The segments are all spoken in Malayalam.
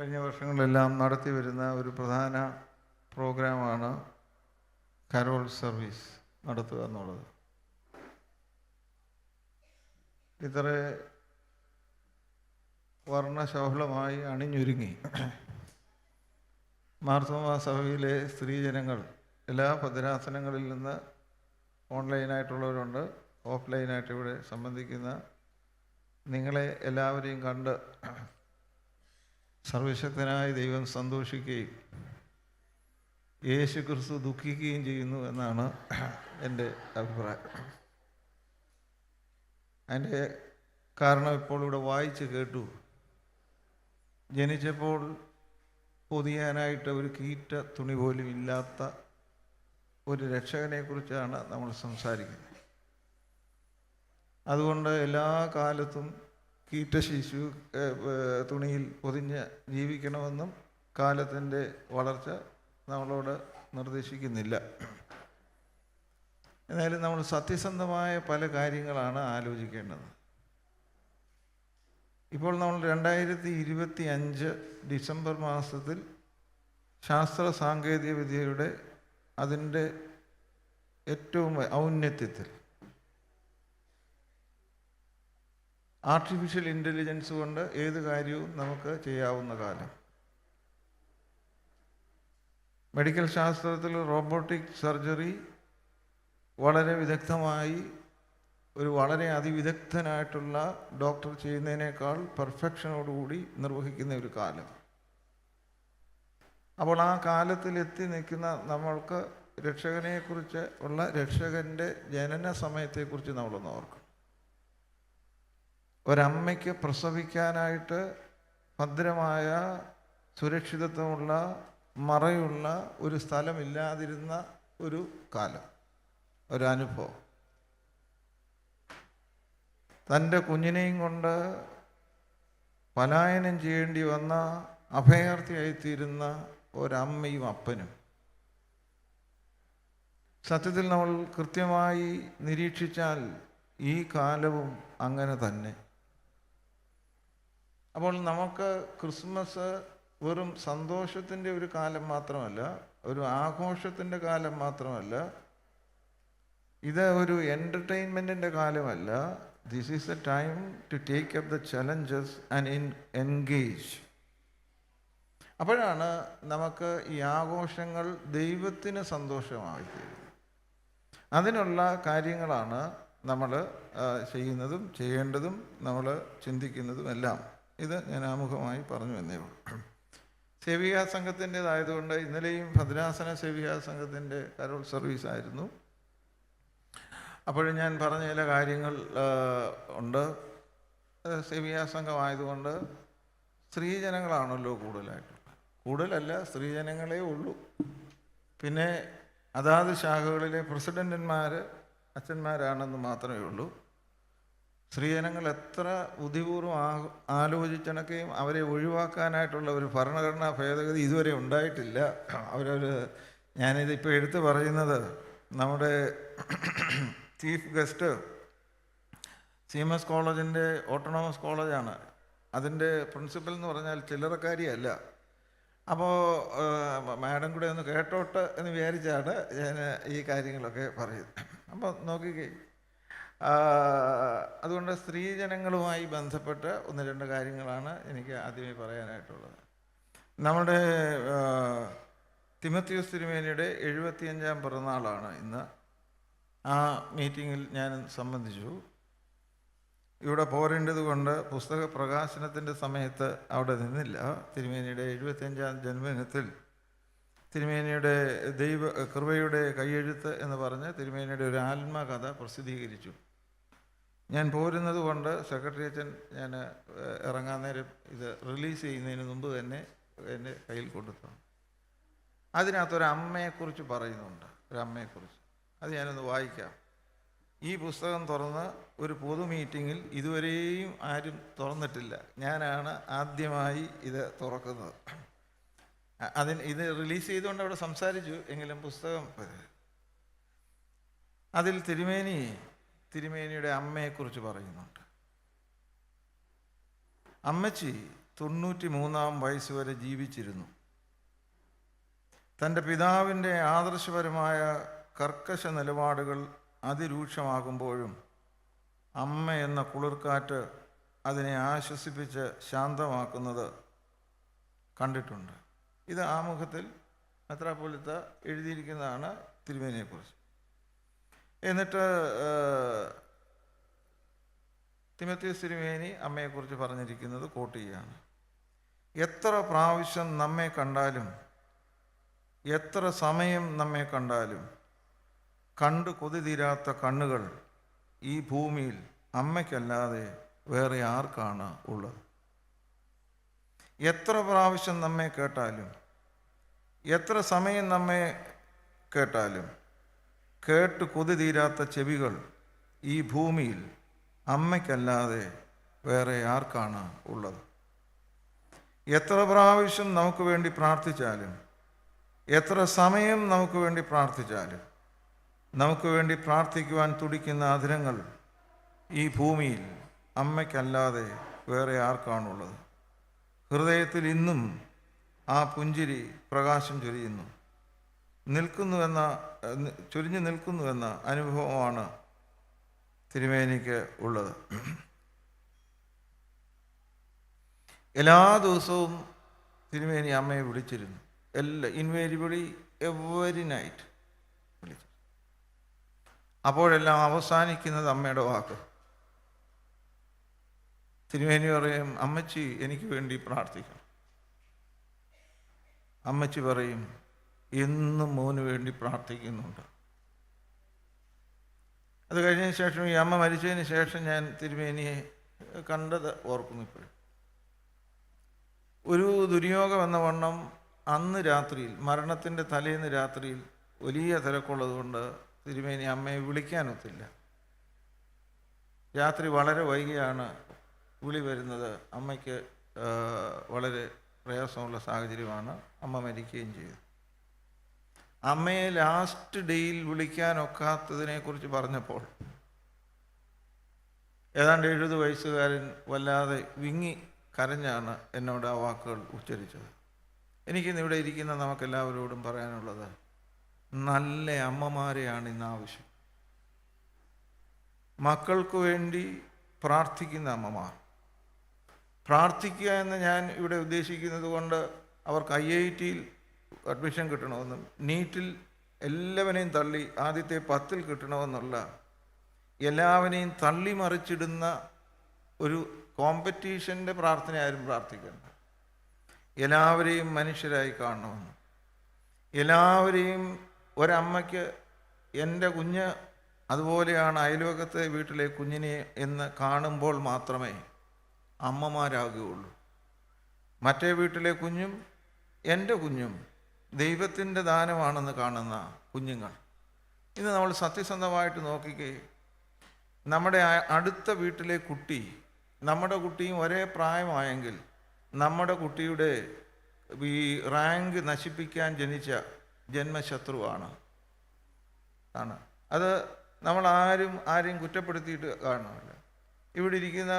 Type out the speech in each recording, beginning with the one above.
കഴിഞ്ഞ വർഷങ്ങളിലെല്ലാം നടത്തി വരുന്ന ഒരു പ്രധാന പ്രോഗ്രാമാണ് കരോൾ സർവീസ് നടത്തുക എന്നുള്ളത്. ഇത്ര വർണ്ണശോഭളമായി അണിഞ്ഞൊരുങ്ങി മാർത്തോമാ സഭയിലെ സ്ത്രീജനങ്ങൾ എല്ലാ ഭദ്രാസനങ്ങളിൽ നിന്ന് ഓൺലൈനായിട്ടുള്ളവരുണ്ട്, ഓഫ്ലൈനായിട്ട് ഇവിടെ സംബന്ധിക്കുന്ന നിങ്ങളെ എല്ലാവരെയും കണ്ട് സർവശക്തനായ ദൈവം സന്തോഷിക്കുകയും യേശു ക്രിസ്തു ദുഃഖിക്കുകയും ചെയ്യുന്നു എന്നാണ് എൻ്റെ അഭിപ്രായം. അതിൻ്റെ കാരണം ഇപ്പോൾ ഇവിടെ വായിച്ച് കേട്ടു. ജനിച്ചപ്പോൾ പൊതിയാനായിട്ട് ഒരു കീറ്റ തുണി പോലും ഇല്ലാത്ത ഒരു രക്ഷകനെക്കുറിച്ചാണ് നമ്മൾ സംസാരിക്കുന്നത്. അതുകൊണ്ട് എല്ലാ കാലത്തും കീറ്റ ശിശു തുണിയിൽ പൊതിഞ്ഞ് ജീവിക്കണമെന്നും കാലത്തിൻ്റെ വളർച്ച നമ്മളോട് നിർദ്ദേശിക്കുന്നില്ല. എന്നാലും നമ്മൾ സത്യസന്ധമായ പല കാര്യങ്ങളാണ് ആലോചിക്കേണ്ടത്. ഇപ്പോൾ നമ്മൾ 2025 ഡിസംബർ മാസത്തിൽ ശാസ്ത്ര സാങ്കേതിക വിദ്യയുടെ അതിൻ്റെ ഏറ്റവും ഔന്നത്യത്തിൽ ആർട്ടിഫിഷ്യൽ ഇൻ്റലിജൻസ് കൊണ്ട് ഏത് കാര്യവും നമുക്ക് ചെയ്യാവുന്ന കാലം. മെഡിക്കൽ ശാസ്ത്രത്തിൽ റോബോട്ടിക് സർജറി വളരെ വിദഗ്ധമായി ഒരു വളരെ അതിവിദഗ്ധനായിട്ടുള്ള ഡോക്ടർ ചെയ്യുന്നതിനേക്കാൾ പെർഫെക്ഷനോടുകൂടി നിർവഹിക്കുന്ന ഒരു കാലം. അപ്പോൾ ആ കാലത്തിൽ എത്തി നിൽക്കുന്ന നമ്മൾക്ക് രക്ഷകനെക്കുറിച്ച് ഉള്ള രക്ഷകൻ്റെ ജനന സമയത്തെക്കുറിച്ച് നമ്മളൊന്ന് ഓർക്കണം. ഒരമ്മയ്ക്ക് പ്രസവിക്കാനായിട്ട് ഭദ്രമായ സുരക്ഷിതത്വമുള്ള മറയുള്ള ഒരു സ്ഥലമില്ലാതിരുന്ന ഒരു കാലം, ഒരനുഭവം. തൻ്റെ കുഞ്ഞിനെയും കൊണ്ട് പലായനം ചെയ്യേണ്ടി വന്ന അഭയാർത്ഥിയായിത്തീരുന്ന ഒരമ്മയും അപ്പനും. സത്യത്തിൽ നമ്മൾ കൃത്യമായി നിരീക്ഷിച്ചാൽ ഈ കാലവും അങ്ങനെ തന്നെ. അപ്പോൾ നമുക്ക് ക്രിസ്മസ് വെറും സന്തോഷത്തിൻ്റെ ഒരു കാലം മാത്രമല്ല, ഒരു ആഘോഷത്തിൻ്റെ കാലം മാത്രമല്ല, ഇത് ഒരു എൻ്റർടൈൻമെൻറ്റിൻ്റെ കാലമല്ല. This is a time to take up the challenges and engage. അപ്പോഴാണ് നമുക്ക് ഈ ആഘോഷങ്ങൾ ദൈവത്തിന് സന്തോഷമായിത്തീരുന്നത്. അതിനുള്ള കാര്യങ്ങളാണ് നമ്മൾ ചെയ്യുന്നതും ചെയ്യേണ്ടതും നമ്മൾ ചിന്തിക്കുന്നതും എല്ലാം. ഇത് ഞാൻ ആമുഖമായി പറഞ്ഞു എന്നേ ഉള്ളൂ. സേവികാ സംഘത്തിൻ്റേതായതുകൊണ്ട് ഇന്നലെയും ഭദ്രാസന സേവികാ സംഘത്തിൻ്റെ കരോൾ സർവീസ് ആയിരുന്നു. അപ്പോഴും ഞാൻ പറഞ്ഞ ചില കാര്യങ്ങൾ ഉണ്ട്. സേവികാ സംഘമായതുകൊണ്ട് സ്ത്രീജനങ്ങളാണല്ലോ കൂടുതലായിട്ടുള്ളത്. കൂടുതലല്ല, സ്ത്രീജനങ്ങളേ ഉള്ളൂ. പിന്നെ അതാത് ശാഖകളിലെ പ്രസിഡൻ്റന്മാർ അച്ഛന്മാരാണെന്ന് മാത്രമേ ഉള്ളൂ. സ്ത്രീജനങ്ങൾ എത്ര ബുദ്ധിപൂർവ്വം ആലോചിച്ചണക്കെയും അവരെ ഒഴിവാക്കാനായിട്ടുള്ള ഒരു ഭരണഘടനാ ഭേദഗതി ഇതുവരെ ഉണ്ടായിട്ടില്ല. ഞാനിതിപ്പോൾ എടുത്തു പറയുന്നത് നമ്മുടെ ചീഫ് ഗസ്റ്റ് CMS കോളേജിൻ്റെ ഓട്ടോണമസ് കോളേജാണ്. അതിൻ്റെ പ്രിൻസിപ്പൽ എന്ന് പറഞ്ഞാൽ ചില്ലറക്കാരിയല്ല. അപ്പോൾ മാഡം കൂടെ ഒന്ന് കേട്ടോട്ട് എന്ന് വിചാരിച്ചാണ് ഞാൻ ഈ കാര്യങ്ങളൊക്കെ പറയുന്നത്. അപ്പോൾ നോക്കിക്കേ, അതുകൊണ്ട് സ്ത്രീജനങ്ങളുമായി ബന്ധപ്പെട്ട് ഒന്ന് രണ്ട് കാര്യങ്ങളാണ് എനിക്ക് ആദ്യമേ പറയാനായിട്ടുള്ളത്. നമ്മുടെ തിമത്തിയോസ് തിരുമേനിയുടെ 75ാം പിറന്നാളാണ് ഇന്ന്. ആ മീറ്റിങ്ങിൽ ഞാൻ സംബന്ധിച്ചു. ഇവിടെ പോരേണ്ടത് കൊണ്ട് പുസ്തക പ്രകാശനത്തിൻ്റെ സമയത്ത് അവിടെ നിന്നില്ല. തിരുമേനിയുടെ 75ാം ജന്മദിനത്തിൽ തിരുമേനിയുടെ കൃപയുടെ കയ്യെഴുത്ത് എന്ന് പറഞ്ഞ് തിരുമേനിയുടെ ഒരു ആത്മകഥ പ്രസിദ്ധീകരിച്ചു. ഞാൻ പോരുന്നത് കൊണ്ട് സെക്രട്ടറി അച്ഛൻ ഞാൻ ഇറങ്ങാൻ നേരം ഇത് റിലീസ് ചെയ്യുന്നതിന് മുമ്പ് തന്നെ എൻ്റെ കയ്യിൽ കൊടുത്തു. അതിനകത്തൊരമ്മയെക്കുറിച്ച് പറയുന്നുണ്ട്, ഒരമ്മയെക്കുറിച്ച്. അത് ഞാനൊന്ന് വായിക്കാം. ഈ പുസ്തകം തുറന്ന് ഒരു പൊതു മീറ്റിങ്ങിൽ ഇതുവരെയും ആരും തുറന്നിട്ടില്ല. ഞാനാണ് ആദ്യമായി ഇത് തുറക്കുന്നത്. ഇത് റിലീസ് ചെയ്തുകൊണ്ട് അവിടെ സംസാരിച്ചു, എങ്കിലും പുസ്തകം അതിൽ തിരുമേനിയുടെ അമ്മയെക്കുറിച്ച് പറയുന്നുണ്ട്. അമ്മച്ചി 93 വയസ്സ് വരെ ജീവിച്ചിരുന്നു. തൻ്റെ പിതാവിൻ്റെ ആദർശപരമായ കർക്കശ നിലപാടുകൾ അതിരൂക്ഷമാകുമ്പോഴും അമ്മ എന്ന കുളിർക്കാറ്റ് അതിനെ ആശ്വസിപ്പിച്ച് ശാന്തമാക്കുന്നത് കണ്ടിട്ടുണ്ട്. ഇത് ആമുഖത്തിൽ മെത്രാപ്പോലീത്ത എഴുതിയിരിക്കുന്നതാണ് തിരുമേനിയെക്കുറിച്ച്. എന്നിട്ട് തിമോത്തിയോസ് തിരുമേനി അമ്മയെക്കുറിച്ച് പറഞ്ഞിരിക്കുന്നത് കോട്ട് ചെയ്യുകയാണ്. എത്ര പ്രാവശ്യം നമ്മെ കണ്ടാലും, എത്ര സമയം നമ്മെ കണ്ടാലും കണ്ടു കൊതി തീരാത്ത കണ്ണുകൾ ഈ ഭൂമിയിൽ അമ്മയ്ക്കല്ലാതെ വേറെ ആർക്കാണ് ഉള്ളത്? എത്ര പ്രാവശ്യം നമ്മെ കേട്ടാലും, എത്ര സമയം നമ്മെ കേട്ടാലും കേട്ട് കൊതി തീരാത്ത ചെവികൾ ഈ ഭൂമിയിൽ അമ്മയ്ക്കല്ലാതെ വേറെ ആർക്കാണ് ഉള്ളത്? എത്ര പ്രാവശ്യം നമുക്ക് വേണ്ടി പ്രാർത്ഥിച്ചാലും, എത്ര സമയം നമുക്ക് വേണ്ടി പ്രാർത്ഥിച്ചാലും, നമുക്ക് വേണ്ടി പ്രാർത്ഥിക്കുവാൻ തുടിക്കുന്ന അധരങ്ങൾ ഈ ഭൂമിയിൽ അമ്മയ്ക്കല്ലാതെ വേറെ ആർക്കാണുള്ളത്? ഹൃദയത്തിൽ ഇന്നും ആ പുഞ്ചിരി പ്രകാശം ചൊരിഞ്ഞു നിൽക്കുന്നുവെന്ന അനുഭവമാണ് തിരുമേനിക്ക് ഉള്ളത്. എല്ലാ ദിവസവും തിരുമേനി അമ്മയെ വിളിച്ചിരുന്നു. ഇൻവേരിയബിളി എവരി നൈറ്റ് വിളിച്ചു. അപ്പോഴെല്ലാം അവസാനിക്കുന്നത് അമ്മയുടെ വാക്ക്. തിരുമേനി പറയും, അമ്മച്ചി എനിക്ക് വേണ്ടി പ്രാർത്ഥിക്കണം. അമ്മച്ചി പറയും, എന്നും മോന് വേണ്ടി പ്രാർത്ഥിക്കുന്നുണ്ട്. അത് കഴിഞ്ഞതിന് ശേഷം, ഈ അമ്മ മരിച്ചതിന് ശേഷം ഞാൻ തിരുമേനിയെ കണ്ടത് ഓർക്കുന്നു ഇപ്പോഴും. ഒരു ദുര്യോഗം എന്ന വണ്ണം അന്ന് രാത്രിയിൽ, മരണത്തിൻ്റെ തലേന്ന് രാത്രിയിൽ വലിയ തിരക്കുള്ളത് കൊണ്ട് തിരുമേനി അമ്മയെ വിളിക്കാനൊത്തില്ല. രാത്രി വളരെ വൈകിയാണ് വിളി വരുന്നത്. അമ്മയ്ക്ക് വളരെ പ്രയാസമുള്ള സാഹചര്യമാണ്. അമ്മ മരിക്കുകയും ചെയ്തു. അമ്മയെ ലാസ്റ്റ് ഡേയിൽ വിളിക്കാനൊക്കാത്തതിനെക്കുറിച്ച് പറഞ്ഞപ്പോൾ ഏതാണ്ട് 70 വയസ്സുകാരൻ വല്ലാതെ വിങ്ങി കരഞ്ഞാണ് എന്നോട് ആ വാക്കുകൾ ഉച്ചരിച്ചത്. എനിക്കിന്ന് ഇവിടെ ഇരിക്കുന്ന നമുക്കെല്ലാവരോടും പറയാനുള്ളത്, നല്ല അമ്മമാരെയാണ് ഇന്ന് ആവശ്യം. മക്കൾക്ക് വേണ്ടി പ്രാർത്ഥിക്കുന്ന അമ്മമാർ. പ്രാർത്ഥിക്കുക എന്ന് ഞാൻ ഇവിടെ ഉദ്ദേശിക്കുന്നത് കൊണ്ട് അവർക്ക് IIT-യിൽ അഡ്മിഷൻ കിട്ടണമെന്നും നീറ്റിൽ എല്ലാവരെയും തള്ളി ആദ്യത്തെ 10ൽ കിട്ടണമെന്നുള്ള, എല്ലാവരെയും തള്ളി മറിച്ചിടുന്ന ഒരു കോമ്പറ്റീഷൻ്റെ പ്രാർത്ഥന ആരും പ്രാർത്ഥിക്കേണ്ട. എല്ലാവരെയും മനുഷ്യരായി കാണണമെന്ന്, എല്ലാവരെയും ഒരമ്മയ്ക്ക് എൻ്റെ കുഞ്ഞ് അതുപോലെയാണ് അയൽവക്കത്തെ വീട്ടിലെ കുഞ്ഞിനെ എന്ന് കാണുമ്പോൾ മാത്രമേ അമ്മമാരാകുകയുള്ളൂ. മറ്റേ വീട്ടിലെ കുഞ്ഞും എൻ്റെ കുഞ്ഞും ദൈവത്തിൻ്റെ ദാനമാണെന്ന് കാണുന്ന കുഞ്ഞുങ്ങൾ. ഇന്ന് നമ്മൾ സത്യസന്ധമായിട്ട് നോക്കിക്കേ, നമ്മുടെ അടുത്ത വീട്ടിലെ കുട്ടി നമ്മുടെ കുട്ടിയും ഒരേ പ്രായമായെങ്കിൽ നമ്മുടെ കുട്ടിയുടെ ഈ റാങ്ക് നശിപ്പിക്കാൻ ജനിച്ച ജന്മശത്രുവാണ്. അത് നമ്മൾ ആരെയും കുറ്റപ്പെടുത്തിയിട്ട് കാണുന്നില്ല. ഇവിടെ ഇരിക്കുന്ന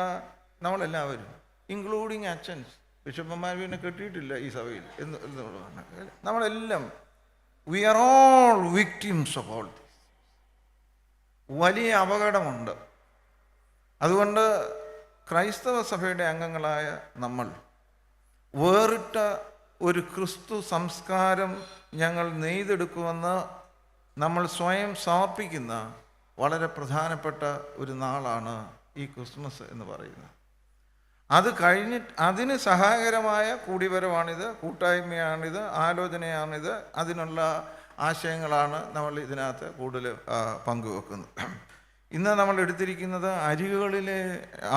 നമ്മളെല്ലാവരും, ഇൻക്ലൂഡിങ് അച്ഛൻസ്, ബിഷപ്പന്മാർ പിന്നെ കെട്ടിയിട്ടില്ല ഈ സഭയിൽ എന്നുള്ളതാണ്. നമ്മളെല്ലാം we are all victims of all this. വലിയ അപകടമുണ്ട്. അതുകൊണ്ട് ക്രൈസ്തവ സഭയുടെ അംഗങ്ങളായ നമ്മൾ വേറിട്ട ഒരു ക്രിസ്തു സംസ്കാരം ഞങ്ങൾ നെയ്തെടുക്കുമെന്ന് നമ്മൾ സ്വയം സമർപ്പിക്കുന്ന വളരെ പ്രധാനപ്പെട്ട ഒരു നാളാണ് ഈ ക്രിസ്മസ് എന്ന് പറയുന്നത്. അത് കഴിഞ്ഞിട്ട് അതിന് സഹായകരമായ കൂടിവരവാണിത്, കൂട്ടായ്മയാണിത്, ആലോചനയാണിത്. അതിനുള്ള ആശയങ്ങളാണ് നമ്മൾ ഇതിനകത്ത് കൂടുതൽ പങ്കുവെക്കുന്നത്. ഇന്ന് നമ്മൾ എടുത്തിരിക്കുന്നത് അരികുകളിലെ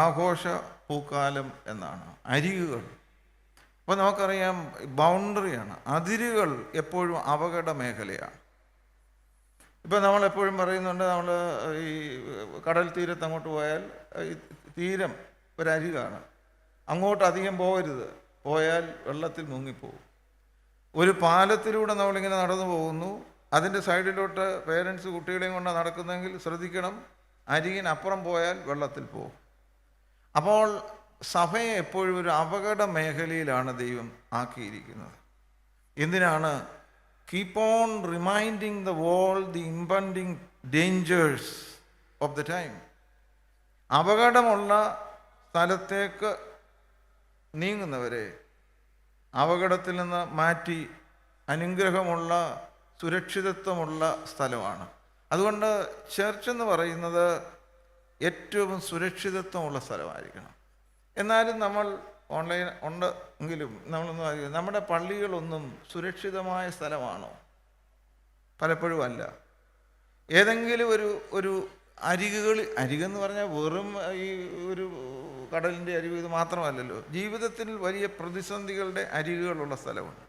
ആഘോഷ പൂക്കാലം എന്നാണ്. അരികുകൾ, അപ്പോൾ നമുക്കറിയാം, ബൗണ്ടറിയാണ്. അതിരുകൾ എപ്പോഴും അപകട മേഖലയാണ്. ഇപ്പം നമ്മളെപ്പോഴും പറയുന്നുണ്ട്, നമ്മൾ ഈ കടൽ തീരത്ത് അങ്ങോട്ട് പോയാൽ തീരം ഒരരികാണ്, അങ്ങോട്ട് അധികം പോകരുത്, പോയാൽ വെള്ളത്തിൽ മുങ്ങിപ്പോകും. ഒരു പാലത്തിലൂടെ നമ്മളിങ്ങനെ നടന്നു പോകുന്നു, അതിൻ്റെ സൈഡിലോട്ട് പേരൻസ് കുട്ടികളെയും കൊണ്ട് നടക്കുന്നെങ്കിൽ ശ്രദ്ധിക്കണം, അരികിനപ്പുറം പോയാൽ വെള്ളത്തിൽ പോകും. അപ്പോൾ സഭയെ എപ്പോഴും ഒരു അപകട മേഖലയിലാണ് ദൈവം ആക്കിയിരിക്കുന്നത്. എന്തിനാണ്? Keep on reminding the world the impending dangers of the time. അപകടമുള്ള സ്ഥലത്തേക്ക് നീങ്ങുന്നവരെ അപകടത്തിൽ നിന്ന് മാറ്റി അനുഗ്രഹമുള്ള സുരക്ഷിതത്വമുള്ള സ്ഥലമാണ്. അതുകൊണ്ട് ചർച്ച് എന്ന് പറയുന്നത് ഏറ്റവും സുരക്ഷിതത്വമുള്ള സ്ഥലമായിരിക്കണം. എന്നാലും നമ്മൾ ഓൺലൈൻ ഉണ്ട് എങ്കിലും നമ്മളൊന്നും നമ്മുടെ പള്ളികളൊന്നും സുരക്ഷിതമായ സ്ഥലമാണോ? പലപ്പോഴും അല്ല. ഏതെങ്കിലും ഒരു അരികെന്ന് പറഞ്ഞാൽ വെറും ഈ ഒരു കടലിൻ്റെ അരിക് ഇത് മാത്രമല്ലല്ലോ. ജീവിതത്തിൽ വലിയ പ്രതിസന്ധികളുടെ അരികുകളുള്ള സ്ഥലമുണ്ട്.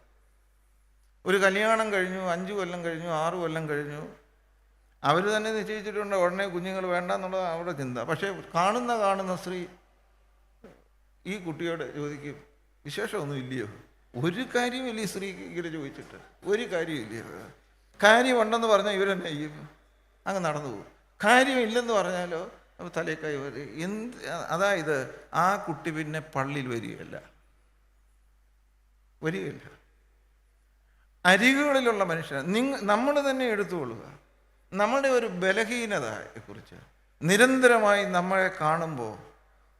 ഒരു കല്യാണം കഴിഞ്ഞു, 5 കൊല്ലം കഴിഞ്ഞു, 6 കൊല്ലം കഴിഞ്ഞു, അവർ തന്നെ നിശ്ചയിച്ചിട്ടുണ്ട് ഉടനെ കുഞ്ഞുങ്ങൾ വേണ്ട എന്നുള്ളത് അവരുടെ ചിന്ത. പക്ഷേ കാണുന്ന സ്ത്രീ ഈ കുട്ടിയോട് ചോദിക്കും, വിശേഷമൊന്നും ഇല്ലയോ? ഒരു കാര്യമില്ല ഈ സ്ത്രീക്ക് ഇങ്ങനെ ചോദിച്ചിട്ട്, ഒരു കാര്യമില്ലയോ? കാര്യമുണ്ടെന്ന് പറഞ്ഞാൽ ഇവരെന്നെ ചെയ്യും, അങ്ങ് നടന്നു പോകും. കാര്യമില്ലെന്ന് പറഞ്ഞാലോ അപ്പോൾ തലേക്കായി എന്ത്. അതായത് ആ കുട്ടി പിന്നെ പള്ളിയിൽ വരികയില്ല. അരികുകളിലുള്ള മനുഷ്യൻ നമ്മൾ തന്നെ എടുത്തുകൊള്ളുക. നമ്മളുടെ ഒരു ബലഹീനതയെക്കുറിച്ച് നിരന്തരമായി നമ്മളെ കാണുമ്പോൾ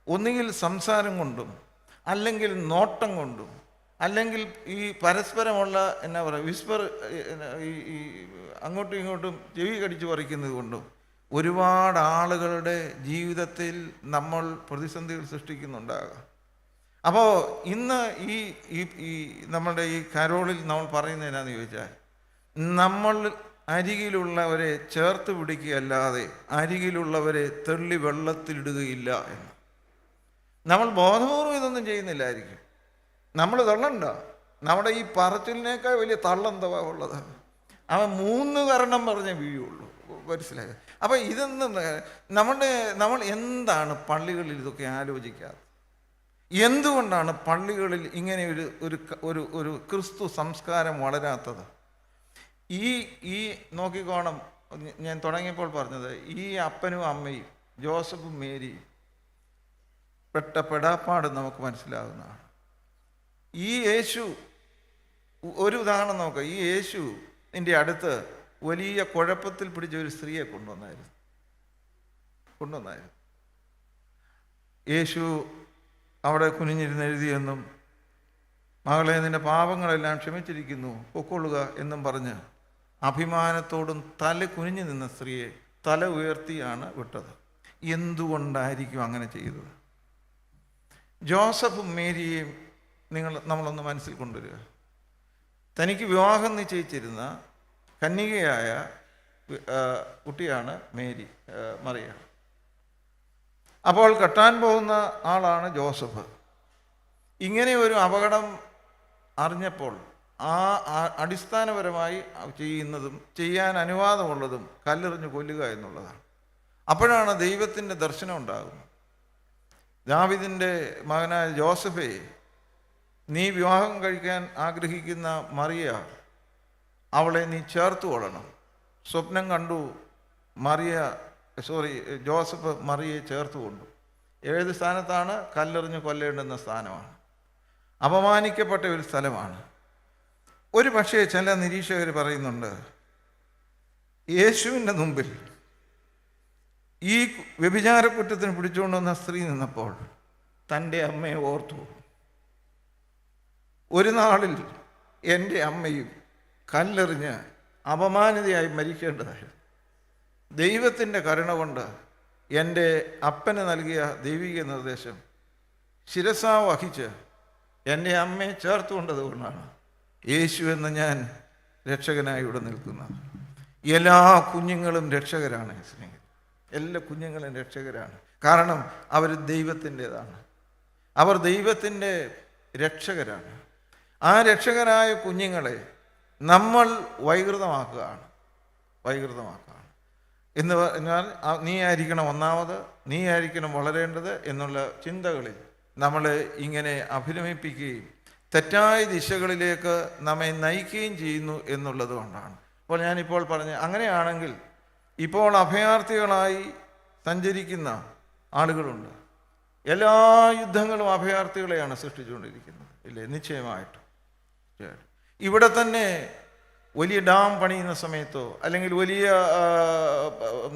ഒന്നുകിൽ സംസാരം കൊണ്ടും അല്ലെങ്കിൽ നോട്ടം കൊണ്ടും അല്ലെങ്കിൽ ഈ പരസ്പരമുള്ള എന്നാ പറയുക വിസ്പർ ഈ അങ്ങോട്ടും ഇങ്ങോട്ടും ചെവി കടിച്ചു പറിക്കുന്നത് കൊണ്ടും ഒരുപാട് ആളുകളുടെ ജീവിതത്തിൽ നമ്മൾ പ്രതിസന്ധികൾ സൃഷ്ടിക്കുന്നുണ്ടാകാം. അപ്പോൾ ഇന്ന് ഈ നമ്മുടെ ഈ കരോളിൽ നമ്മൾ പറയുന്നത് എന്നാന്ന് ചോദിച്ചാൽ, നമ്മൾ അരികിലുള്ളവരെ ചേർത്ത് പിടിക്കുകയല്ലാതെ അരികിലുള്ളവരെ തെള്ളി വെള്ളത്തിലിടുകയില്ല എന്ന്. നമ്മൾ ബോധപൂർവ്വം ഇതൊന്നും ചെയ്യുന്നില്ലായിരിക്കും. നമ്മൾ തള്ളണ്ട. നമ്മുടെ ഈ പറച്ചിലിനേക്കാൾ വലിയ തള്ളെന്തവാ ഉള്ളത്? അവൻ 3 കരണം പറഞ്ഞേ വീഴുള്ളൂ. മനസ്സിലായോ? അപ്പം ഇതൊന്നും നമ്മൾ എന്താണ് പള്ളികളിൽ ഇതൊക്കെ ആലോചിക്കാതെ? എന്തുകൊണ്ടാണ് പള്ളികളിൽ ഇങ്ങനെ ഒരു ക്രിസ്തു സംസ്കാരം വളരാത്തത്? ഈ നോക്കിക്കോണം, ഞാൻ തുടങ്ങിയപ്പോൾ പറഞ്ഞത്, ഈ അപ്പനും അമ്മയും ജോസഫും മേരിയും പെട്ട പെടാപ്പാട് നമുക്ക് മനസ്സിലാകുന്നതാണ്. ഈ യേശു ഒരു ഉദാഹരണം നോക്കുക. ഈ യേശു എൻ്റെ അടുത്ത് വലിയ കുഴപ്പത്തിൽ പിടിച്ച ഒരു സ്ത്രീയെ കൊണ്ടുവന്നായിരുന്നു. യേശു അവിടെ കുനിഞ്ഞിരുന്ന് എഴുതിയെന്നും മകളെ നിന്റെ പാപങ്ങളെല്ലാം ക്ഷമിച്ചിരിക്കുന്നു, പൊക്കൊള്ളുക എന്നും പറഞ്ഞ് അഭിമാനത്തോടും തല കുനിഞ്ഞു നിന്ന സ്ത്രീയെ തല ഉയർത്തിയാണ് വിട്ടത്. എന്തുകൊണ്ടായിരിക്കും അങ്ങനെ ചെയ്തത്? ജോസഫും മേരിയെയും നമ്മളൊന്ന് മനസ്സിൽ കൊണ്ടുവരിക. തനിക്ക് വിവാഹം നിശ്ചയിച്ചിരുന്ന കന്യകയായ കുട്ടിയാണ് മറിയ. അപ്പോൾ കെട്ടാൻ പോകുന്ന ആളാണ് ജോസഫ്. ഇങ്ങനെ ഒരു അപകടം അറിഞ്ഞപ്പോൾ അടിസ്ഥാനപരമായി ചെയ്യാൻ അനുവാദമുള്ളതും കല്ലെറിഞ്ഞ് കൊല്ലുക എന്നുള്ളതാണ്. അപ്പോഴാണ് ദൈവത്തിൻ്റെ ദർശനം ഉണ്ടാകുന്നത്. ദാവീദിൻ്റെ മകനായ ജോസഫേ, നീ വിവാഹം കഴിക്കാൻ ആഗ്രഹിക്കുന്ന മറിയ, അവളെ നീ ചേർത്ത് കൊള്ളണം. സ്വപ്നം കണ്ടു ജോസഫ് മറിയയെ ചേർത്ത് കൊണ്ടു. ഏത് സ്ഥാനത്താണ്? കല്ലെറിഞ്ഞ് കൊല്ലേണ്ടുന്ന സ്ഥാനമാണ്. അപമാനിക്കപ്പെട്ട ഒരു സ്ഥലമാണ്. ഒരു പക്ഷേ ചില നിരീക്ഷകർ പറയുന്നുണ്ട്, യേശുവിൻ്റെ മുമ്പിൽ ഈ വ്യഭിചാരക്കുറ്റത്തിന് പിടിച്ചുകൊണ്ടുവന്ന സ്ത്രീ നിന്നപ്പോൾ തൻ്റെ അമ്മയെ ഓർത്തു. ഒരു നാളിൽ എൻ്റെ അമ്മയും കല്ലെറിഞ്ഞ് അപമാനിതയായി മരിക്കേണ്ടതായിരുന്നു. ദൈവത്തിൻ്റെ കരുണ കൊണ്ട് എൻ്റെ അപ്പന് നൽകിയ ദൈവിക നിർദ്ദേശം ശിരസാ വഹിച്ച് എൻ്റെ അമ്മയെ ചേർത്തുകൊണ്ടത് കൊണ്ടാണ് യേശു എന്ന ഞാൻ രക്ഷകനായി ഇവിടെ നിൽക്കുന്നത്. എല്ലാ കുഞ്ഞുങ്ങളും രക്ഷകരാണ്. എല്ലാ കുഞ്ഞുങ്ങളും രക്ഷകരാണ്. കാരണം അവർ ദൈവത്തിൻ്റെതാണ്. അവർ ദൈവത്തിൻ്റെ രക്ഷകരാണ്. ആ രക്ഷകരായ കുഞ്ഞുങ്ങളെ നമ്മൾ വൈകൃതമാക്കുകയാണ്. എന്ന് പറഞ്ഞാൽ നീ ആയിരിക്കണം ഒന്നാമത്, നീ ആയിരിക്കണം വളരേണ്ടത് എന്നുള്ള ചിന്തകളിൽ നമ്മൾ ഇങ്ങനെ അഭിരമിപ്പിക്കുകയും തെറ്റായ ദിശകളിലേക്ക് നമ്മെ നയിക്കുകയും ചെയ്യുന്നു എന്നുള്ളത് കൊണ്ടാണ്. അപ്പോൾ ഞാനിപ്പോൾ അങ്ങനെയാണെങ്കിൽ ഇപ്പോൾ അഭയാർത്ഥികളായി സഞ്ചരിക്കുന്ന ആളുകളുണ്ട്. എല്ലാ യുദ്ധങ്ങളും അഭയാർത്ഥികളെയാണ് സൃഷ്ടിച്ചുകൊണ്ടിരിക്കുന്നത്, ഇല്ലേ? നിശ്ചയമായിട്ടും. ഇവിടെ തന്നെ വലിയ ഡാം പണിയുന്ന സമയത്തോ അല്ലെങ്കിൽ വലിയ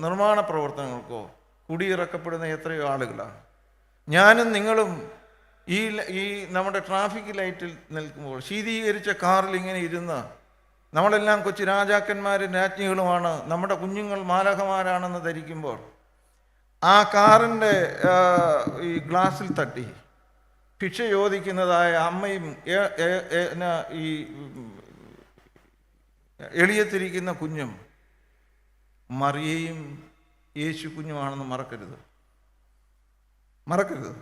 നിർമ്മാണ പ്രവർത്തനങ്ങൾക്കോ കുടിയിറക്കപ്പെടുന്ന എത്രയോ ആളുകളാണ്. ഞാനും നിങ്ങളും ഈ നമ്മുടെ ട്രാഫിക് ലൈറ്റിൽ നിൽക്കുമ്പോൾ ശീതീകരിച്ച കാറിൽ ഇങ്ങനെ ഇരുന്ന് നമ്മളെല്ലാം കൊച്ചു രാജാക്കന്മാരും രാജ്ഞികളുമാണ്, നമ്മുടെ കുഞ്ഞുങ്ങൾ മാലാഖമാരാണെന്ന് ധരിക്കുമ്പോൾ ആ കാറിൻ്റെ ഈ ഗ്ലാസ്സിൽ തട്ടി ഭിക്ഷ ചോദിക്കുന്നതായ അമ്മയും ഈ എളിയത്തിരിക്കുന്ന കുഞ്ഞും മറിയയും യേശു കുഞ്ഞുമാണെന്ന് മറക്കരുത്.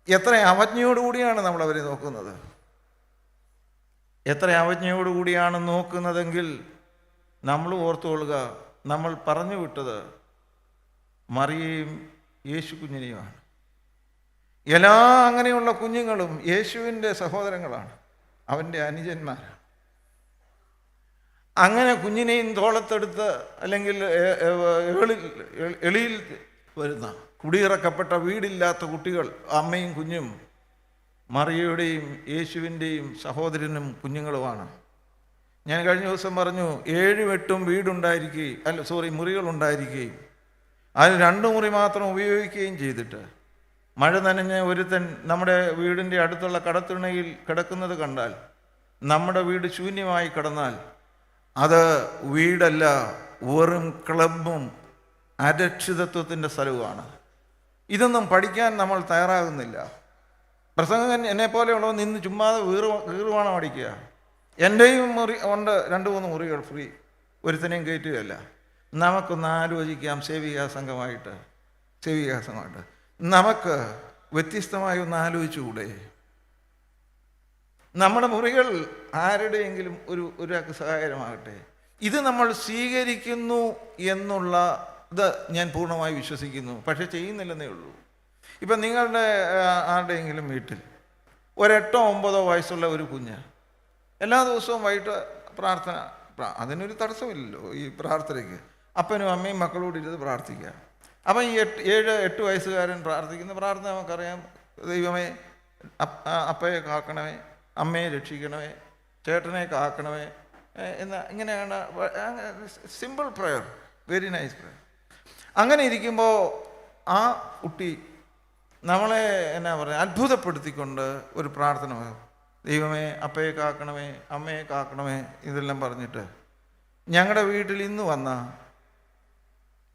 എത്ര അവജ്ഞയോടുകൂടിയാണ് നമ്മൾ അവരെ നോക്കുന്നത്. എത്ര അവജ്ഞയോടുകൂടിയാണ് നോക്കുന്നതെങ്കിൽ നമ്മൾ ഓർത്തുകൊള്ളുക, നമ്മൾ പറഞ്ഞു വിട്ടത് മറിയയും യേശു കുഞ്ഞിനെയുമാണ്. എല്ലാ അങ്ങനെയുള്ള കുഞ്ഞുങ്ങളും യേശുവിൻ്റെ സഹോദരങ്ങളാണ്, അവൻ്റെ അനുജന്മാരാണ്. അങ്ങനെ കുഞ്ഞിനെയും തോളത്തെടുത്ത് അല്ലെങ്കിൽ എളിയിൽ വരുന്ന കുടിയിറക്കപ്പെട്ട വീടില്ലാത്ത കുട്ടികൾ, അമ്മയും കുഞ്ഞും മറിയയുടെയും യേശുവിൻ്റെയും സഹോദരനും കുഞ്ഞുങ്ങളുമാണ്. ഞാൻ കഴിഞ്ഞ ദിവസം പറഞ്ഞു, 7-8 മുറികളുണ്ടായിരിക്കുകയും അതിൽ 2 മുറി മാത്രം ഉപയോഗിക്കുകയും ചെയ്തിട്ട് മഴ നനഞ്ഞ് ഒരുത്തൻ നമ്മുടെ വീടിൻ്റെ അടുത്തുള്ള കടത്തിണയിൽ കിടക്കുന്നത് കണ്ടാൽ, നമ്മുടെ വീട് ശൂന്യമായി കിടന്നാൽ അത് വീടല്ല, വെറും ക്ലബും അരക്ഷിതത്വത്തിൻ്റെ സ്ഥലവുമാണ്. ഇതൊന്നും പഠിക്കാൻ നമ്മൾ തയ്യാറാകുന്നില്ല. പ്രസംഗകൻ എന്നെപ്പോലെയുള്ളവ നിന്ന് ചുമ്മാതെ വീറുവാണം അടിക്കുക. എൻ്റെയും മുറി ഉണ്ട് 2-3 മുറികൾ ഫ്രീ, ഒരുത്തനെയും കയറ്റുകയല്ല. നമുക്കൊന്ന് ആലോചിക്കാം, സേവികാ സംഘമായിട്ട് നമുക്ക് വ്യത്യസ്തമായി ഒന്ന് ആലോചിച്ചുകൂടെ? നമ്മുടെ മുറികൾ ആരുടെയെങ്കിലും ഒരാൾക്ക് സഹായകരമാകട്ടെ. ഇത് നമ്മൾ സ്വീകരിക്കുന്നു എന്നുള്ള ഇത് ഞാൻ പൂർണ്ണമായി വിശ്വസിക്കുന്നു, പക്ഷെ ചെയ്യുന്നില്ലെന്നേ ഉള്ളൂ. ഇപ്പം നിങ്ങളുടെ ആരുടെയെങ്കിലും വീട്ടിൽ 8-9 വയസ്സുള്ള ഒരു കുഞ്ഞ് എല്ലാ ദിവസവും വൈകിട്ട് പ്രാർത്ഥന, അതിനൊരു തടസ്സമില്ലല്ലോ ഈ പ്രാർത്ഥനയ്ക്ക്. അപ്പനും അമ്മയും മക്കളോട് ഇരുന്ന് പ്രാർത്ഥിക്കുക. അപ്പം ഈ 7-8 വയസ്സുകാരൻ പ്രാർത്ഥിക്കുന്ന പ്രാർത്ഥന നമുക്കറിയാം. ദൈവമേ, അപ്പയെ കാക്കണമേ, അമ്മയെ രക്ഷിക്കണമേ, ചേട്ടനെ കാക്കണമേ ഇങ്ങനെയാണ്. Simple prayer, very nice prayer. അങ്ങനെ ഇരിക്കുമ്പോൾ ആ കുട്ടി നമ്മളെ അത്ഭുതപ്പെടുത്തിക്കൊണ്ട് ഒരു പ്രാർത്ഥന, ദൈവമേ അപ്പയെ കാക്കണമേ, അമ്മയെ കാക്കണമേ, ഇതെല്ലാം പറഞ്ഞിട്ട് ഞങ്ങളുടെ വീട്ടിൽ ഇന്ന് വന്ന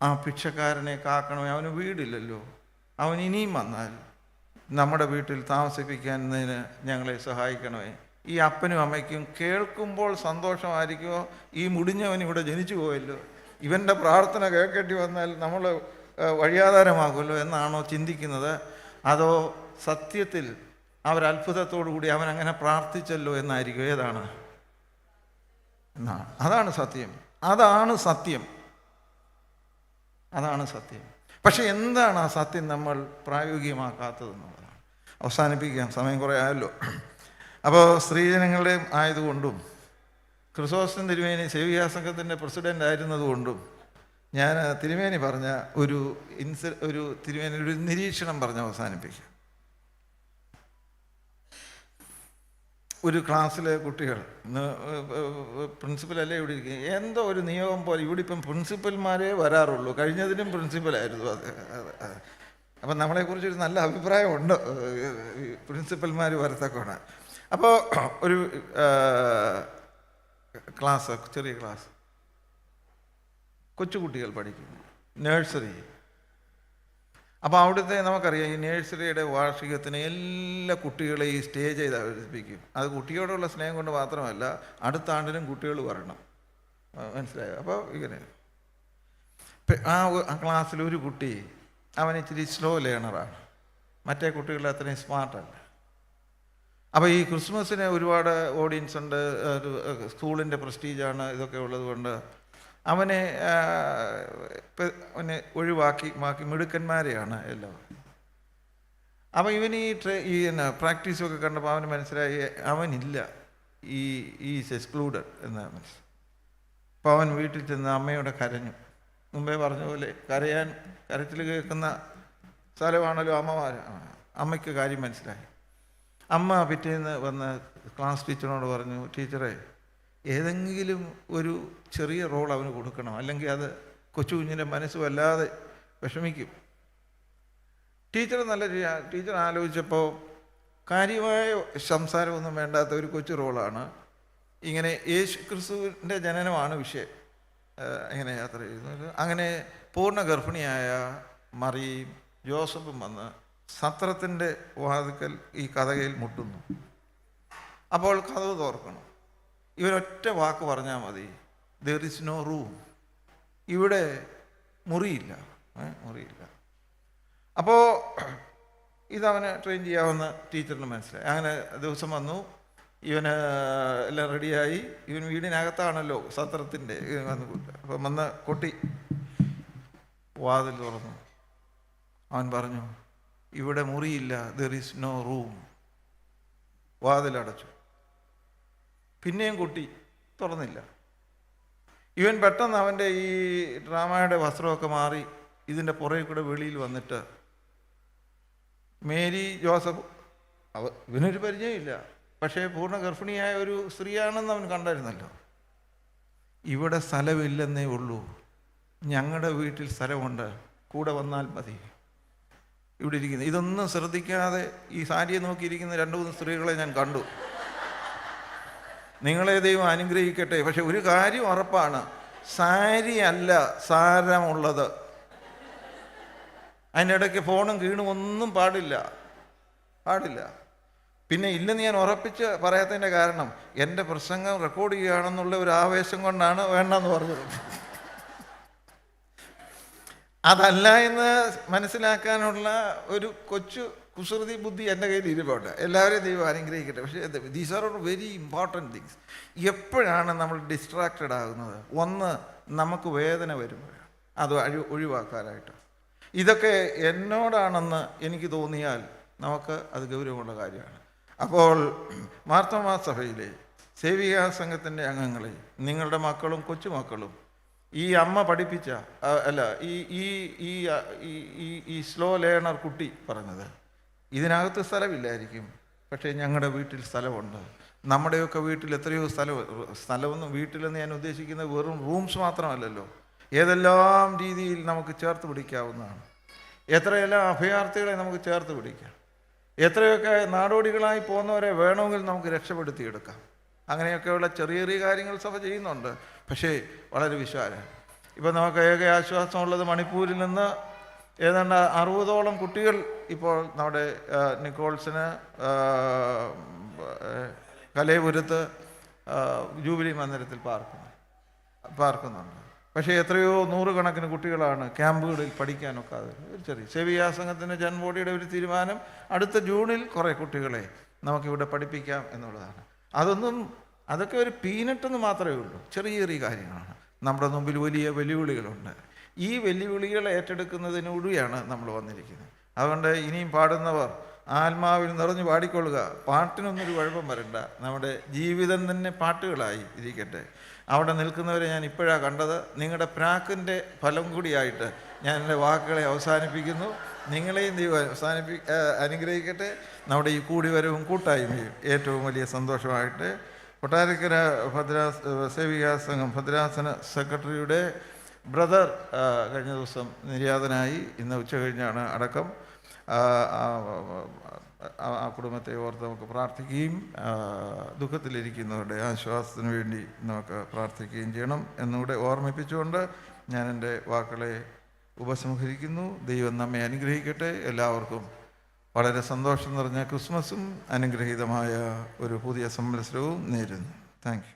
ആ ഭിക്ഷക്കാരനെ കാക്കണമേ, അവന് വീടില്ലല്ലോ, അവൻ ഇനിയും വന്നാൽ നമ്മുടെ വീട്ടിൽ താമസിപ്പിക്കുന്നതിന് ഞങ്ങളെ സഹായിക്കണമേ. ഈ അപ്പനും അമ്മയ്ക്കും കേൾക്കുമ്പോൾ സന്തോഷമായിരിക്കുമോ, ഈ മുടിഞ്ഞവൻ ഇവിടെ ജനിച്ചു പോയല്ലോ, ഇവൻ്റെ പ്രാർത്ഥന കേൾക്കേണ്ടി വന്നാൽ നമ്മൾ വഴിയാധാരമാകുമല്ലോ എന്നാണോ ചിന്തിക്കുന്നത്? അതോ സത്യത്തിൽ അവരത്ഭുതത്തോടുകൂടി അവനങ്ങനെ പ്രാർത്ഥിച്ചല്ലോ എന്നായിരിക്കും? ഏതാണ്? അതാണ് സത്യം. പക്ഷെ എന്താണ് ആ സത്യം നമ്മൾ പ്രായോഗികമാക്കാത്തതെന്നുള്ളതാണ്. അവസാനിപ്പിക്കാം, സമയം കുറേ ആയല്ലോ. അപ്പോൾ സ്ത്രീജനങ്ങളുടെ ആയതുകൊണ്ടും ക്രിസോസ്റ്റം തിരുമേനി സേവികാ സംഘത്തിൻ്റെ പ്രസിഡൻ്റ് ആയിരുന്നതുകൊണ്ടും ഞാൻ തിരുമേനി പറഞ്ഞ ഒരു നിരീക്ഷണം പറഞ്ഞ് അവസാനിപ്പിക്കാം. ഒരു ക്ലാസ്സിലെ കുട്ടികൾ, പ്രിൻസിപ്പലല്ലേ ഇവിടെ ഇരിക്കുക, എന്തോ ഒരു നിയമം പോലെ ഇവിടെ ഇപ്പം പ്രിൻസിപ്പൽമാരേ വരാറുള്ളൂ, കഴിഞ്ഞതിനും പ്രിൻസിപ്പലായിരുന്നു അത്. അപ്പം നമ്മളെക്കുറിച്ചൊരു നല്ല അഭിപ്രായമുണ്ട് പ്രിൻസിപ്പൽമാർ വരത്തക്കോണം. അപ്പോൾ ഒരു ക്ലാസ്, ചെറിയ ക്ലാസ്, കൊച്ചുകുട്ടികൾ പഠിക്കുന്നു, നേഴ്സറി. അപ്പോൾ അവിടുത്തെ നമുക്കറിയാം, ഈ നേഴ്സറിയുടെ വാർഷികത്തിന് എല്ലാ കുട്ടികളെയും ഈ സ്റ്റേജ് ചെയ്ത് അവതരിപ്പിക്കും. അത് കുട്ടിയോടുള്ള സ്നേഹം കൊണ്ട് മാത്രമല്ല, അടുത്ത ആണ്ടിനും കുട്ടികൾ വരണം, മനസ്സിലായോ? അപ്പോൾ ഇങ്ങനെ ആ ക്ലാസ്സിൽ ഒരു കുട്ടി, അവൻ ഇച്ചിരി സ്ലോ ലേണറാണ്, മറ്റേ കുട്ടികളുടെ അത്രയും സ്മാർട്ടല്ല. അപ്പോൾ ഈ ക്രിസ്മസിന് ഒരുപാട് ഓഡിയൻസ് ഉണ്ട്, സ്കൂളിൻ്റെ പ്രസ്റ്റീജാണ്, ഇതൊക്കെ ഉള്ളത് കൊണ്ട് അവനെ ഒഴിവാക്കി മിടുക്കന്മാരെയാണ് എല്ലാം. അപ്പോൾ ഇവൻ ഈ പ്രാക്ടീസൊക്കെ കണ്ടപ്പോൾ അവന് മനസ്സിലായി അവനില്ല, ഈസ് എക്സ്ക്ലൂഡഡ് എന്ന് മനസ്സിലായി. അപ്പോൾ അവൻ വീട്ടിൽ ചെന്ന് അമ്മയോടെ കരഞ്ഞു. മുമ്പേ പറഞ്ഞ പോലെ കരച്ചിൽ കേൾക്കുന്ന സ്ഥലമാണല്ലോ അമ്മമാർ. അമ്മയ്ക്ക് കാര്യം മനസ്സിലായി. അമ്മ പിറ്റേന്ന് വന്ന് ക്ലാസ് ടീച്ചറിനോട് പറഞ്ഞു, ടീച്ചറെ ഏതെങ്കിലും ഒരു ചെറിയ റോൾ അവന് കൊടുക്കണം, അല്ലെങ്കിൽ അത് കൊച്ചു കുഞ്ഞിൻ്റെ മനസ്സ് വല്ലാതെ വിഷമിക്കും. ടീച്ചർ ആലോചിച്ചപ്പോൾ കാര്യമായ സംസാരമൊന്നും വേണ്ടാത്ത ഒരു കൊച്ചു റോളാണ്. ഇങ്ങനെ യേശു ക്രിസ്തുവിൻ്റെ ജനനമാണ് വിഷയം. ഇങ്ങനെ യാത്ര ചെയ്യുന്നത്. അങ്ങനെ പൂർണ്ണ ഗർഭിണിയായ മറിയയും ജോസഫും വന്ന് സത്രത്തിൻ്റെ വാതിക്കൽ ഈ കതകയിൽ മുട്ടുന്നു. അപ്പോൾ കതവ് തുറക്കണം. ഇവരൊറ്റ വാക്ക് പറഞ്ഞാൽ മതി, ദർ ഇസ് നോ റൂം, ഇവിടെ മുറിയില്ല. അപ്പോൾ ഇതവന് ട്രെയിൻ ചെയ്യാമെന്ന് ടീച്ചറിന് മനസ്സിലായി. അങ്ങനെ ദിവസം വന്നു, ഇവന് എല്ലാം റെഡിയായി. ഇവൻ വീടിനകത്താണല്ലോ സത്രത്തിൻ്റെ. അപ്പം വന്ന് കൊട്ടി, വാതിൽ തുറന്നു. അവൻ പറഞ്ഞു, ഇവിടെ മുറിയില്ല, ദർ ഈസ് നോ റൂം. വാതിലടച്ചു. പിന്നെയും കൊട്ടി, തുറന്നില്ല. ഇവൻ പെട്ടെന്ന് അവൻ്റെ ഈ ഡ്രാമയുടെ വസ്ത്രമൊക്കെ മാറി ഇതിൻ്റെ പുറകെ കൂടെ വെളിയിൽ വന്നിട്ട് മേരി ജോസഫ്, ഇവനൊരു പരിചയമില്ല, പക്ഷേ പൂർണ്ണ ഗർഭിണിയായ ഒരു സ്ത്രീയാണെന്ന് അവൻ കണ്ടായിരുന്നല്ലോ. ഇവിടെ സ്ഥലമില്ലെന്നേ ഉള്ളൂ, ഞങ്ങളുടെ വീട്ടിൽ സ്ഥലമുണ്ട്, കൂടെ വന്നാൽ മതി. ഇവിടെ ഇരിക്കുന്നത് ഇതൊന്നും ശ്രദ്ധിക്കാതെ ഈ സാരിയെ നോക്കിയിരിക്കുന്ന 2-3 സ്ത്രീകളെ ഞാൻ കണ്ടു. നിങ്ങളെ ദൈവം അനുഗ്രഹിക്കട്ടെ. പക്ഷെ ഒരു കാര്യം ഉറപ്പാണ്, സാരി അല്ല സാരമുള്ളത്. അതിൻ്റെ ഇടയ്ക്ക് ഫോണും കീണും ഒന്നും പാടില്ല. പിന്നെ ഇല്ലെന്ന് ഞാൻ ഉറപ്പിച്ച് പറയാത്തതിൻ്റെ കാരണം എൻ്റെ പ്രസംഗം റെക്കോർഡ് ചെയ്യുകയാണെന്നുള്ള ഒരു ആവേശം കൊണ്ടാണ് വേണ്ടെന്ന് പറഞ്ഞത്. അതല്ല എന്ന് മനസ്സിലാക്കാനുള്ള ഒരു കൊച്ചു കുസൃതി ബുദ്ധി എൻ്റെ കയ്യിൽ ഇരിപ്പുണ്ട്. എല്ലാവരെയും ദൈവം അനുഗ്രഹിക്കട്ടെ. പക്ഷേ these are very important things. എപ്പോഴാണ് നമ്മൾ ഡിസ്ട്രാക്റ്റഡ് ആകുന്നത്? ഒന്ന്, നമുക്ക് വേദന വരുമ്പോഴാണ്. അത് ഒഴിവാക്കാനായിട്ട്. ഇതൊക്കെ എന്നോടാണെന്ന് എനിക്ക് തോന്നിയാൽ നമുക്ക് അത് ഗൗരവമുള്ള കാര്യമാണ്. അപ്പോൾ മാർത്തോമാ സഭയിലെ സേവികാ സംഘത്തിൻ്റെ അംഗങ്ങളെ, നിങ്ങളുടെ മക്കളും കൊച്ചുമക്കളും ഈ അമ്മ പഠിപ്പിച്ച ഈ സ്ലോ ലേണർ കുട്ടി പറഞ്ഞത്, ഇതിനകത്ത് സ്ഥലമില്ലായിരിക്കും, പക്ഷേ ഞങ്ങളുടെ വീട്ടിൽ സ്ഥലമുണ്ട്. നമ്മുടെയൊക്കെ വീട്ടിൽ എത്രയോ സ്ഥലമൊന്നും, വീട്ടിലെന്ന് ഞാൻ ഉദ്ദേശിക്കുന്നത് വെറും റൂംസ് മാത്രമല്ലല്ലോ, ഏതെല്ലാം രീതിയിൽ നമുക്ക് ചേർത്ത് പിടിക്കാവുന്നതാണ്. എത്രയെല്ലാം അഭയാർത്ഥികളെ നമുക്ക് ചേർത്ത് പിടിക്കാം. എത്രയൊക്കെ നാടോടികളായി പോകുന്നവരെ വേണമെങ്കിൽ നമുക്ക് രക്ഷപ്പെടുത്തിയെടുക്കാം. അങ്ങനെയൊക്കെയുള്ള ചെറിയ ചെറിയ കാര്യങ്ങൾ സഭ ചെയ്യുന്നുണ്ട്. പക്ഷേ വളരെ വിശാലം. ഇപ്പം നമുക്ക് ഏക ആശ്വാസമുള്ളത് മണിപ്പൂരിൽ നിന്ന് ഏതാണ്ട് 60ഓളം കുട്ടികൾ ഇപ്പോൾ നമ്മുടെ നിക്കോൾസിന് കലയപുരത്ത് ജൂബിലി മന്ദിരത്തിൽ പാർക്കുന്നുണ്ട്. പക്ഷേ എത്രയോ 100 കണക്കിന് കുട്ടികളാണ് ക്യാമ്പുകളിൽ പഠിക്കാനൊക്കെ. അത് ഒരു ചെറിയ സേവികാ സംഘത്തിൻ്റെ ജൻബോഡിയുടെ ഒരു തീരുമാനം, അടുത്ത ജൂണിൽ കുറേ കുട്ടികളെ നമുക്കിവിടെ പഠിപ്പിക്കാം എന്നുള്ളതാണ്. അതൊക്കെ ഒരു പീനട്ടെന്ന് മാത്രമേ ഉള്ളൂ. ചെറിയ ചെറിയ കാര്യങ്ങളാണ്. നമ്മുടെ മുമ്പിൽ വലിയ വെല്ലുവിളികളുണ്ട്. ഈ വെല്ലുവിളികൾ ഏറ്റെടുക്കുന്നതിനൂടെയാണ് നമ്മൾ വന്നിരിക്കുന്നത്. അതുകൊണ്ട് ഇനിയും പാടുന്നവർ ആത്മാവിൽ നിറഞ്ഞു പാടിക്കൊള്ളുക. പാട്ടിനൊന്നൊരു കുഴപ്പം വരണ്ട. നമ്മുടെ ജീവിതം തന്നെ പാട്ടുകളായി ഇരിക്കട്ടെ. അവിടെ നിൽക്കുന്നവരെ ഞാൻ ഇപ്പോഴാണ് കണ്ടത്. നിങ്ങളുടെ പ്രാക്കിൻ്റെ ഫലം കൂടിയായിട്ട് ഞാൻ എൻ്റെ വാക്കുകളെ അവസാനിപ്പിക്കുന്നു. നിങ്ങളെയും ദൈവം അനുഗ്രഹിക്കട്ടെ. നമ്മുടെ ഈ കൂടിവരവും കൂട്ടായ്മയും ഏറ്റവും വലിയ സന്തോഷമായിട്ട്. കൊട്ടാരക്കര സേവികാ സംഘം ഭദ്രാസന സെക്രട്ടറിയുടെ ബ്രദർ കഴിഞ്ഞ ദിവസം നിര്യാതനായി. ഇന്ന് ഉച്ച കഴിഞ്ഞാണ് അടക്കം. ആ കുടുംബത്തെ ഓർത്ത് നമുക്ക് പ്രാർത്ഥിക്കുകയും ദുഃഖത്തിലിരിക്കുന്നവരുടെ ആശ്വാസത്തിന് വേണ്ടി നമുക്ക് പ്രാർത്ഥിക്കുകയും ചെയ്യണം എന്നുകൂടെ ഓർമ്മിപ്പിച്ചുകൊണ്ട് ഞാൻ എൻ്റെ വാക്കുകളെ ഉപസംഹരിക്കുന്നു. ദൈവം നമ്മെ അനുഗ്രഹിക്കട്ടെ. എല്ലാവർക്കും വളരെ സന്തോഷം നിറഞ്ഞ ക്രിസ്മസും അനുഗ്രഹീതമായ ഒരു പുതിയ സംവത്സരവും നേരുന്നു. Thank you.